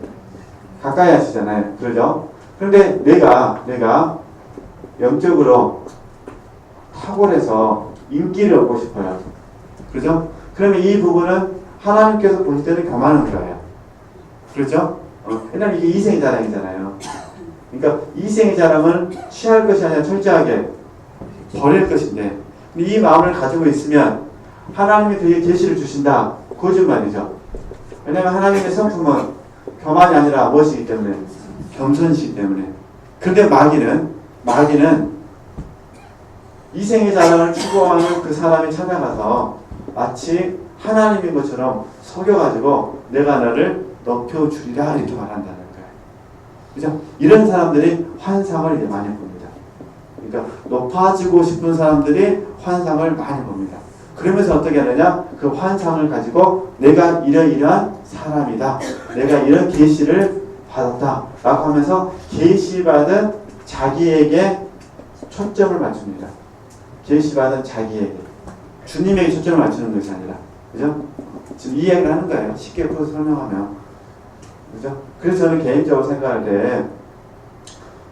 가까이 하시잖아요. 그러죠? 그런데 내가 영적으로 탁월해서 인기를 얻고 싶어요. 그렇죠? 그러면 이 부분은 하나님께서 보실 때는 교만한 거예요. 그렇죠? 왜냐면 이게 이생의 자랑이잖아요. 그러니까 이생의 자랑을 취할 것이 아니라 철저하게 버릴 것인데 이 마음을 가지고 있으면 하나님이 그에게 계시를 주신다. 거짓말이죠. 왜냐면 하나님의 성품은 교만이 아니라 무엇이기 때문에? 겸손이기 때문에. 그런데 마귀는 이생의 자랑을 추구하는 그 사람이 찾아가서 마치 하나님인 것처럼 속여가지고 내가 너를 높여주리라 이렇게 말한다는 거예요. 그죠? 이런 사람들이 환상을 이제 많이 봅니다. 그러니까 높아지고 싶은 사람들이 환상을 많이 봅니다. 그러면서 어떻게 하느냐? 그 환상을 가지고 내가 이러이러한 사람이다. 내가 이런 계시를 받았다. 라고 하면서 계시받은 자기에게 초점을 맞춥니다. 계시받은 자기에게. 주님에게 초점을 맞추는 것이 아니라. 그죠? 지금 이 이야기를 하는 거예요. 쉽게 풀어서 설명하면. 그죠? 그래서 저는 개인적으로 생각할 때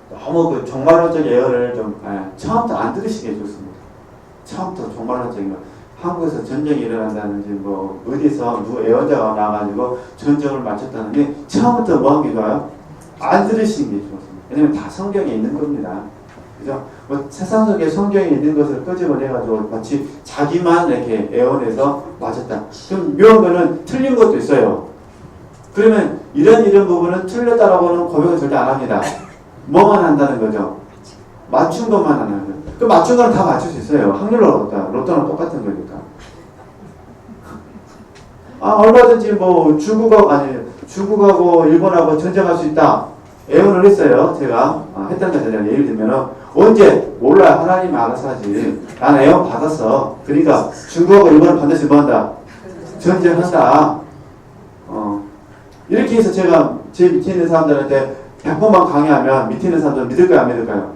너무 그 종말론적 예언을 좀 처음부터 안 들으시게 해줬습니다. 처음부터 종말론적인 거. 한국에서 전쟁이 일어난다든지 뭐 어디서 누구 애원자가 나와가지고 전쟁을 마쳤다는데 처음부터 뭐 한 게 좋아요? 안 들으시는 게 좋습니다. 왜냐면 다 성경에 있는 겁니다. 그죠? 뭐 세상 속에 성경에 있는 것을 끄집어내가지고 마치 자기만 이렇게 애원해서 맞았다. 그럼 묘한 거는 틀린 것도 있어요. 그러면 이런 부분은 틀렸다라고는 고백을 절대 안 합니다. 뭐만 한다는 거죠? 맞춘 것만 하는 거죠. 그 맞춘 거는 다 맞출 수 있어요. 확률로 로또랑 똑같은 거니까. 얼마든지 뭐 중국하고 일본하고 전쟁할 수 있다. 애원을 했어요. 제가 했던 거잖아요. 예를 들면은 언제 몰라요. 하나님 알아서 하지. 나는 애원 받았어. 그러니까 중국하고 일본은 반드시 뭐한다? 전쟁한다. 이렇게 해서 제가 제 밑에 있는 사람들한테 100번만 강의하면 밑에 있는 사람들은 믿을까요? 안 믿을까요?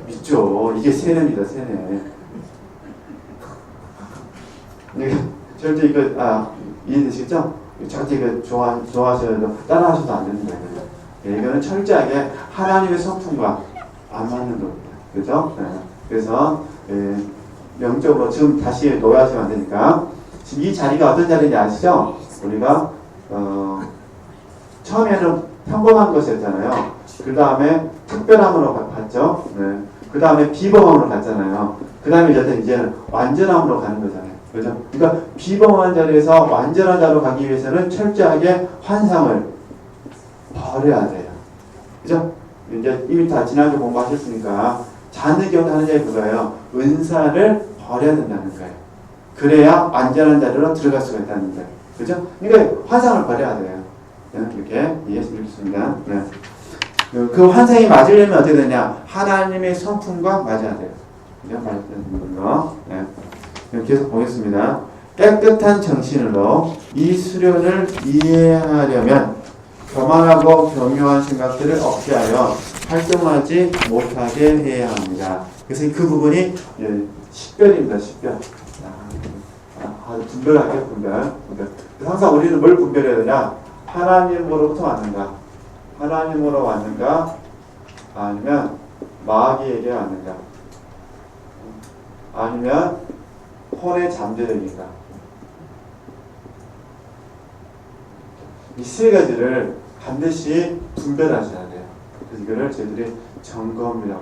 믿죠. 이게 세뇌입니다. 세뇌. 절대 이거 이해되시죠? 절대 이거 좋아하셔도 따라하셔도 안 되는 거예요. 이거는 철저하게 하나님의 성품과 안 맞는 겁니다. 그죠? 네. 그래서 영적으로 지금 다시 노예하시면 안 되니까 지금 이 자리가 어떤 자리인지 아시죠? 우리가 처음에는 평범한 것이었잖아요. 그 다음에 특별함으로 갔죠. 네. 그 다음에 비범함으로 갔잖아요. 그 다음에 이제는 완전함으로 가는 거잖아요. 그죠? 그러니까 비범한 자리에서 완전한 자리로 가기 위해서는 철저하게 환상을 버려야 돼요. 그죠? 이제 이미 다 지난주 공부하셨으니까 자는 경우 하는 자리 그거예요. 은사를 버려야 된다는 거예요. 그래야 완전한 자리로 들어갈 수가 있다는 거예요. 그죠? 그러니까 환상을 버려야 돼요. 이렇게 이해했으면 좋겠습니다. 네. 그 환상이 맞으려면 어떻게 되냐? 하나님의 성품과 맞아야 돼요. 그죠? 맞아야 되는 거. 네. 계속 보겠습니다. 깨끗한 정신으로 이 수련을 이해하려면 교만하고 교묘한 생각들을 억제하여 활동하지 못하게 해야 합니다. 그래서 그 부분이 식별입니다. 식별. 분별하게 분별. 항상 우리는 뭘 분별해야 되냐? 하나님으로부터 왔는가? 하나님으로 왔는가? 아니면 마귀에게 왔는가? 아니면 혼의 잠재력인가? 이 세 가지를 반드시 분별하셔야 돼요. 그래서 이거를 저희들이 점검이라고 그러죠.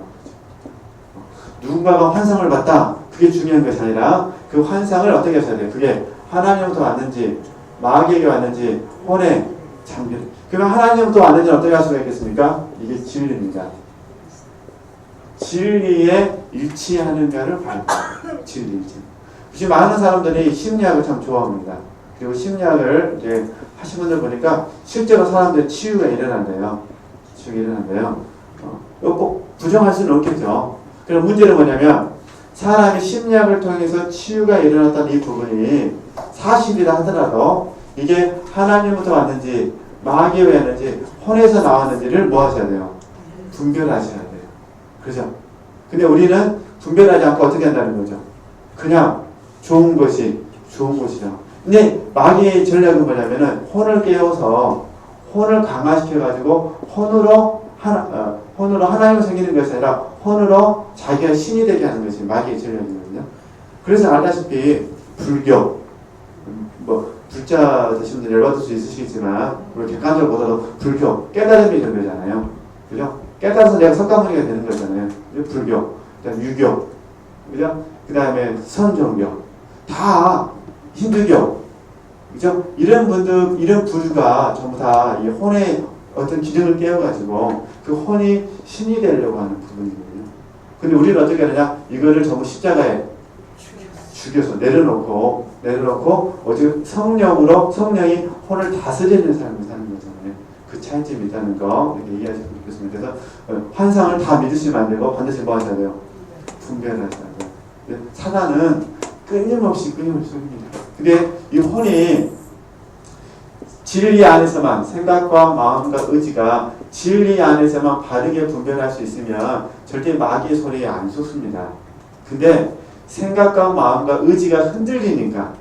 누군가가 환상을 봤다. 그게 중요한 것이 아니라 그 환상을 어떻게 하셔야 돼요? 그게 하나님부터 왔는지 마귀에게 왔는지 혼의 잠재력. 그러면 하나님부터 왔는지는 어떻게 할 수가 있겠습니까? 이게 진리입니다. 진리에 일치하는가를 봐야 돼요. 진리 일치. 지금 많은 사람들이 심리학을 참 좋아합니다. 그리고 심리학을 이제 하신 분들 보니까 실제로 사람들의 치유가 일어난대요. 치유가 일어난대요. 이거 꼭 부정할 수는 없겠죠. 그럼 문제는 뭐냐면 사람이 심리학을 통해서 치유가 일어났다는 이 부분이 사실이라 하더라도 이게 하나님부터 왔는지 마귀에 왔는지 혼에서 나왔는지를 뭐 하셔야 돼요? 분별하셔야 돼요. 그죠? 근데 우리는 분별하지 않고 어떻게 한다는 거죠? 그냥 좋은 것이 좋은 것이죠. 근데 마귀의 전략은 뭐냐면은 혼을 깨워서 혼을 강화시켜가지고 혼으로 하나님을 섬기는 것이 아니라 혼으로 자기가 신이 되게 하는 것이 마귀의 전략이거든요. 그래서 알다시피 불교, 불자 되신 분들 열받을 수 있으시겠지만 우리 객관적으로 보더라도 불교, 깨달음이 되는 거잖아요. 그죠? 깨달아서 내가 석가모니가 되는 거잖아요. 불교, 그다음 유교, 그죠? 그 다음에 선종교, 다 힌두교, 그죠? 이런 분들, 이런 부류가 전부 다 이 혼의 어떤 기능을 깨워가지고 그 혼이 신이 되려고 하는 부분이거든요. 근데 우리는 어떻게 하느냐? 이거를 전부 십자가에 죽여서 내려놓고 어제 성령이 혼을 다스리는 삶을 사는 거잖아요. 그 차이점이 있다는 거 이렇게 이해하시면 좋겠습니다. 그래서 환상을 다 믿으시면 안 되고 반드시 뭐 하셔야 돼요? 분별하셔야 돼요. 사단은 끊임없이 속입니다. 근데 이 혼이 진리 안에서만 생각과 마음과 의지가 진리 안에서만 바르게 분별할 수 있으면 절대 마귀의 소리에 안 속습니다. 근데 생각과 마음과 의지가 흔들리니까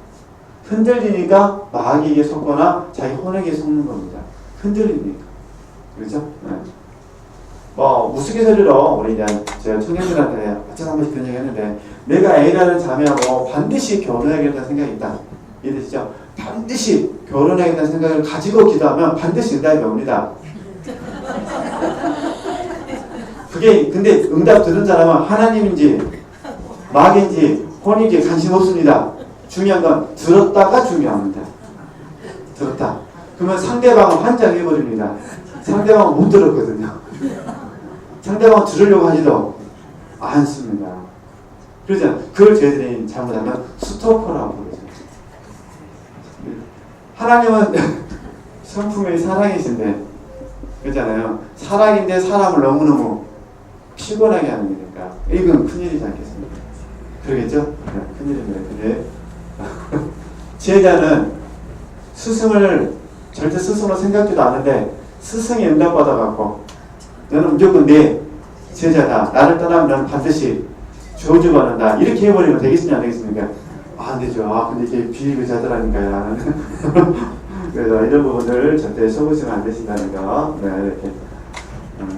마귀에게 속거나 자기 혼에게 속는 겁니다. 흔들리니까. 그렇죠? 네. 우스갯소리로 우리 이제 제가 청년들한테 어쩌다 한 번씩 그런 얘기 했는데 내가 A라는 자매하고 반드시 결혼해야겠다는 생각이 있다. 이해되시죠? 반드시 결혼해야겠다는 생각을 가지고 기도하면 반드시 응답이 옵니다. 그게 근데 응답 들은 사람은 하나님인지 마귀인지 혼인지 관심 없습니다. 중요한 건 들었다가 중요합니다. 들었다. 그러면 상대방은 환장해버립니다. 상대방은 못 들었거든요. 상대방은 들으려고 하지도 않습니다. 그러잖아요. 그걸 저희들이 잘못하면 스토퍼라고 그러죠. 하나님은 성품의 사랑이신데, 그렇잖아요. 사랑인데 사람을 너무너무 피곤하게 하는 거니까 이건 큰일이지 않겠습니까? 그러겠죠? 네, 큰일입니다. 근데 지혜자는 스승을 절대 스승으로 생각지도 않은데 스승이 응답받아갖고 너는 무조건 내 제자다. 나를 떠나면 너는 반드시 저주받는다. 이렇게 해버리면 되겠습니까? 안 되겠습니까? 안 되죠. 근데 이게 비의자들하니까요. 그래서 이런 부분을 절대 속으시면 안 되신다는 거. 네, 이렇게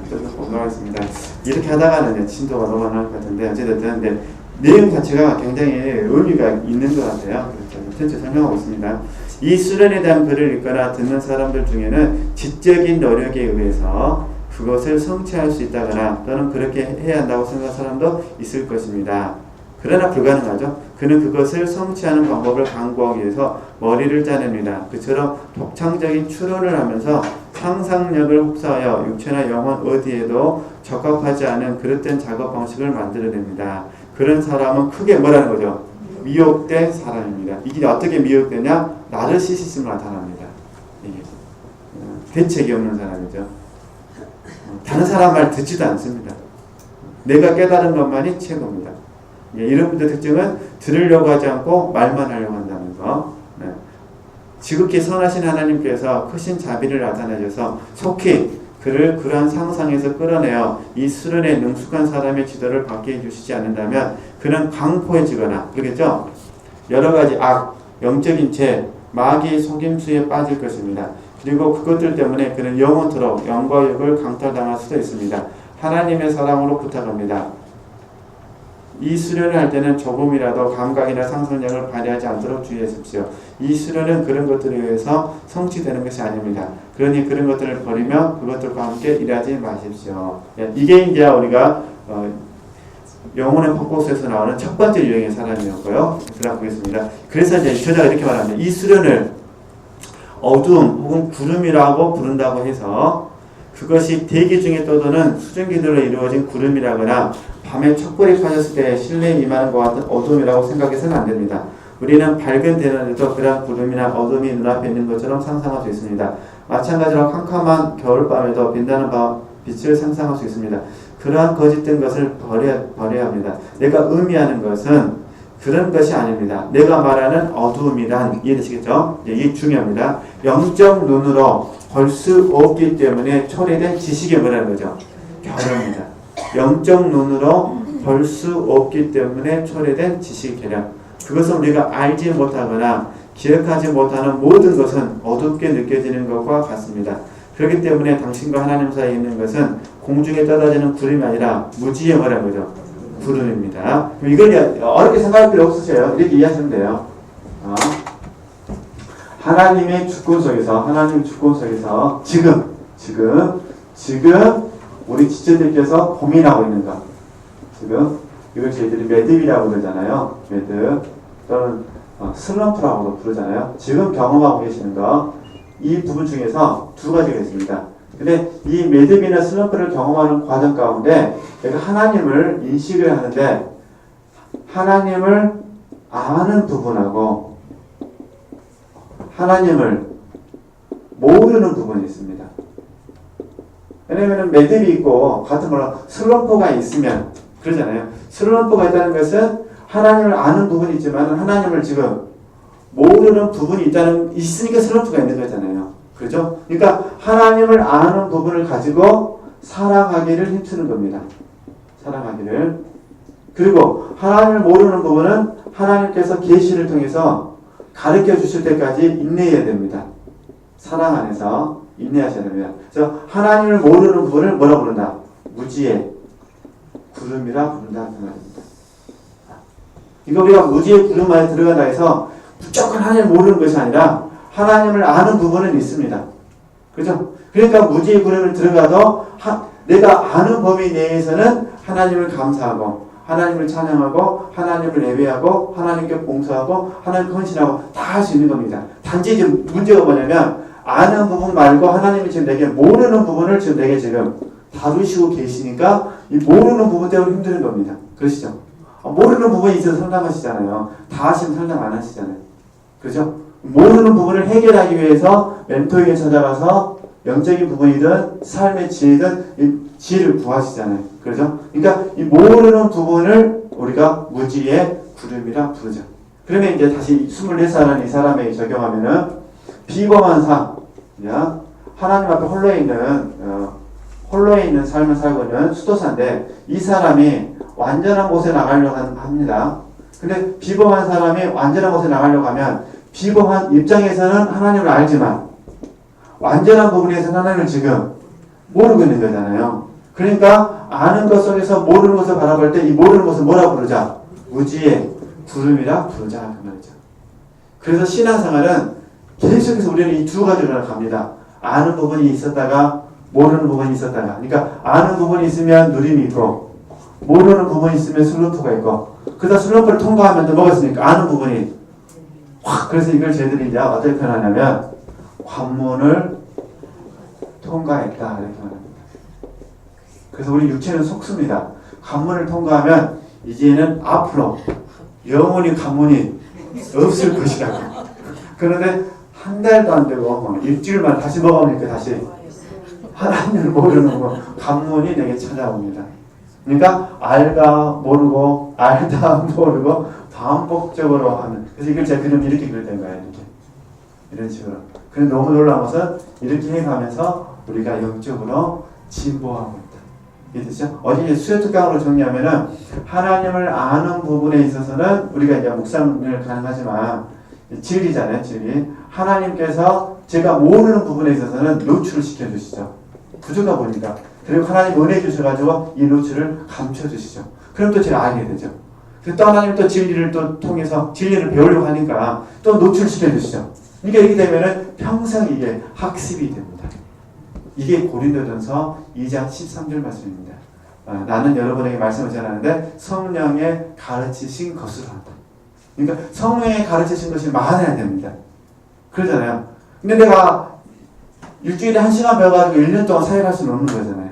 좀 공감했습니다. 이렇게 하다가는 진도가 너무 나올 것 같은데 어쨌든 네, 내용 자체가 굉장히 의미가 있는 것 같아요. 그렇죠. 전체 설명하고 있습니다. 이 수련에 대한 글을 읽거나 듣는 사람들 중에는 지적인 노력에 의해서 그것을 성취할 수 있다거나 또는 그렇게 해야 한다고 생각하는 사람도 있을 것입니다. 그러나 불가능하죠. 그는 그것을 성취하는 방법을 강구하기 위해서 머리를 짜냅니다. 그처럼 독창적인 추론을 하면서 상상력을 흡수하여 육체나 영혼 어디에도 적합하지 않은 그릇된 작업 방식을 만들어냅니다. 그런 사람은 크게 뭐라는 거죠? 미혹된 사람입니다. 이게 어떻게 미혹되냐? 나르시시즘으로 나타납니다. 이게 대책이 없는 사람이죠. 다른 사람 말 듣지도 않습니다. 내가 깨달은 것만이 최고입니다. 이런 분들 특징은 들으려고 하지 않고 말만 하려고 한다는 거. 네. 지극히 선하신 하나님께서 크신 자비를 나타내셔서 속히 그를 그러한 상상에서 끌어내어 이 수련에 능숙한 사람의 지도를 받게 해주시지 않는다면 그는 강포해지거나 그러겠죠? 여러 가지 악, 영적인 죄, 마귀의 속임수에 빠질 것입니다. 그리고 그것들 때문에 그는 영원토록 영과 욕을 강탈당할 수도 있습니다. 하나님의 사랑으로 부탁합니다. 이 수련을 할 때는 조금이라도 감각이나 상상력을 발휘하지 않도록 주의하십시오. 이 수련은 그런 것들에 의해서 성취되는 것이 아닙니다. 그러니 그런 것들을 버리며 그것들과 함께 일하지 마십시오. 이게 이제 우리가 영혼의 폭포수에서 나오는 첫 번째 유형의 사람이었고요. 들어가 보겠습니다. 그래서 이제 저자가 이렇게 말합니다. 이 수련을 어두움 혹은 구름이라고 부른다고 해서 그것이 대기 중에 떠도는 수증기들로 이루어진 구름이라거나 밤에 촛불이 켜졌을 때 실내에 임하는 것 같은 어둠이라고 생각해서는 안 됩니다. 우리는 밝은 대낮에도 그러한 구름이나 어둠이 눈앞에 있는 것처럼 상상할 수 있습니다. 마찬가지로 캄캄한 겨울밤에도 빛나는 빛을 상상할 수 있습니다. 그러한 거짓된 것을 버려야 합니다. 내가 의미하는 것은 그런 것이 아닙니다. 내가 말하는 어두움이란 이해되시겠죠? 이게 중요합니다. 영적 눈으로 볼 수 없기 때문에 초래된 지식이 뭐라는 거죠? 결함입니다. 영적 눈으로 볼 수 없기 때문에 초래된 지식 계량. 그것은 우리가 알지 못하거나 기억하지 못하는 모든 것은 어둡게 느껴지는 것과 같습니다. 그렇기 때문에 당신과 하나님 사이에 있는 것은 공중에 떠다니는 구름이 아니라 무지의 뭐라는 거죠? 구름입니다. 이걸 어렵게 생각할 필요 없으세요. 이렇게 이해하시면 돼요. 하나님의 주권 속에서 지금 우리 지체들께서 고민하고 있는 것. 지금 이걸 저희들이 매듭이라고 그러잖아요. 매듭 또는 슬럼프라고도 부르잖아요. 지금 경험하고 계시는 거. 이 부분 중에서 두 가지가 있습니다. 근데 이 매듭이나 슬럼프를 경험하는 과정 가운데 내가 하나님을 인식을 하는데 하나님을 아는 부분하고 하나님을 모르는 부분이 있습니다. 왜냐하면 매듭이 있고 같은 걸로 슬럼프가 있으면 그러잖아요. 슬럼프가 있다는 것은 하나님을 아는 부분이 있지만 하나님을 지금 모르는 부분이 있으니까 슬럼프가 있는 거잖아요. 그렇죠? 그러니까 하나님을 아는 부분을 가지고 살아가기를 힘쓰는 겁니다. 살아가기를. 그리고 하나님을 모르는 부분은 하나님께서 계시를 통해서 가르쳐 주실 때까지 인내해야 됩니다. 사랑 안에서 인내하셔야 됩니다. 그래서 하나님을 모르는 부분을 뭐라 부른다? 무지의 구름이라 부른다 그 말입니다. 이거 우리가 무지의 구름 안에 들어간다 해서 무조건 하나님을 모르는 것이 아니라 하나님을 아는 부분은 있습니다. 그죠? 그러니까 무지의 구름을 들어가도 내가 아는 범위 내에서는 하나님을 감사하고 하나님을 찬양하고 하나님을 예배하고 하나님께 봉사하고 하나님 헌신하고 다 할 수 있는 겁니다. 단지 지금 문제가 뭐냐면 아는 부분 말고 하나님이 지금 내게 모르는 부분을 지금 내게 지금 다루시고 계시니까 이 모르는 부분 때문에 힘드는 겁니다. 그러시죠? 모르는 부분이 있어서 상담하시잖아요. 다 하시면 상담 안 하시잖아요. 그죠? 모르는 부분을 해결하기 위해서 멘토에게 찾아가서 영적인 부분이든 삶의 지혜든 이 지혜를 구하시잖아요. 그죠? 그러니까 이 모르는 부분을 우리가 무지의 구름이라 부르죠. 그러면 이제 다시 24살은 이 사람에게 적용하면은 비범한 삶, 하나님 앞에 홀로에 있는 삶을 살고 있는 수도사인데 이 사람이 완전한 곳에 나가려고 합니다. 근데 비범한 사람이 완전한 곳에 나가려고 하면 비범한 입장에서는 하나님을 알지만 완전한 부분에서는 하나님을 지금 모르고 있는 거잖아요. 그러니까 아는 것 속에서 모르는 것을 바라볼 때 이 모르는 것을 뭐라 부르자? 무지의 구름이라 부르자 그 말이죠. 그래서 신앙생활은 계속해서 우리는 이 두 가지로 갑니다. 아는 부분이 있었다가 모르는 부분이 있었다가. 그러니까 아는 부분이 있으면 누림이 있고 모르는 부분이 있으면 슬럼프가 있고 그러다 슬럼프를 통과하면 또 뭐가 있습니까? 아는 부분이 확. 그래서 이걸 저희들이 이제 어떻게 표현하냐면 관문을 통과했다 이렇게 말합니다. 그래서 우리 육체는 속습니다. 관문을 통과하면 이제는 앞으로 영원히 관문이 없을 것이라고. 그런데 한 달도 안 되고 일주일만 다시 먹어보니까 다시 하나님을 모르는 거 관문이 내게 찾아옵니다. 그러니까 알다 모르고 알다 모르고 반복적으로 하는. 그래서 이걸 제가 그림 이렇게 그려낸 거예요. 이런 식으로. 그런데 너무 놀라운 것은 이렇게 해가면서 우리가 영적으로 진보하고 있다. 이해되죠? 어디 수요특강으로 정리하면은 하나님을 아는 부분에 있어서는 우리가 이제 묵상을 가능하지만 진리잖아요, 진리. 하나님께서 제가 모르는 부분에 있어서는 노출을 시켜주시죠. 부족하 보니까. 그리고 하나님 은혜 주셔가지고 이 노출을 감춰주시죠. 그럼 또 제가 알게 되죠. 또 하나님 또 진리를 또 통해서 진리를 배우려고 하니까 또 노출시켜주시죠. 그러니까 이렇게 되면은 평생 이게 학습이 됩니다. 이게 고린도전서 2장 13절 말씀입니다. 나는 여러분에게 말씀을 전하는데 성령의 가르치신 것으로 한다. 그러니까 성령의 가르치신 것이 많아야 됩니다. 그러잖아요. 근데 내가 일주일에 1시간 배워가지고 1년 동안 사역할 수는 없는 거잖아요.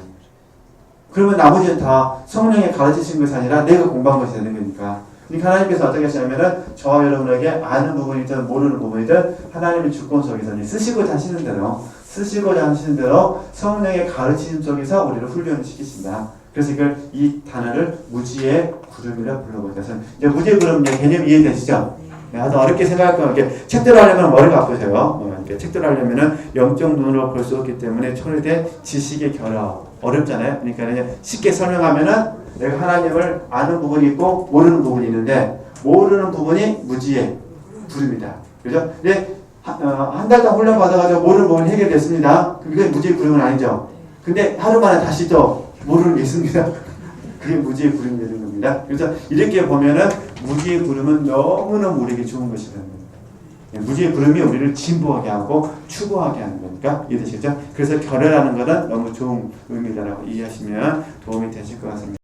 그러면 나머지는 다 성령의 가르치신 것이 아니라 내가 공부한 것이 되는 거니까. 그러니까 하나님께서 어떻게 하시냐면은 저와 여러분에게 아는 부분이든 모르는 부분이든 하나님의 주권 속에서 쓰시고자 하시는 대로 성령의 가르치심 속에서 우리를 훈련을 시키신다. 그래서 이 단어를 무지의 구름이라 불러보자. 그래서 이제 무지의 구름 개념 이해되시죠? 아주 어렵게 생각할 거면 이렇게 책대로 하려면 머리가 아프세요. 이렇게 책대로 하려면은 영적 눈으로 볼 수 없기 때문에 초래된 지식의 결합 어렵잖아요. 그러니까 이제 쉽게 설명하면은 내가 하나님을 아는 부분이 있고 모르는 부분이 있는데 모르는 부분이 무지의 구름이다. 그죠? 근데 한 달 동안 훈련 받아가지고 모르는 부분이 해결됐습니다. 그게 무지의 구름은 아니죠. 근데 하루 만에 다시 또 모르는 게 있습니다. 그게 무지의 구름이 되는 겁니다. 그래서 이렇게 보면은 무지의 구름은 너무너무 우리에게 좋은 것이라는 겁니다. 무지의 구름이 우리를 진보하게 하고 추구하게 하는 거니까 이해되시겠죠? 그래서 결혈하는 것은 너무 좋은 의미다라고 이해하시면 도움이 되실 것 같습니다.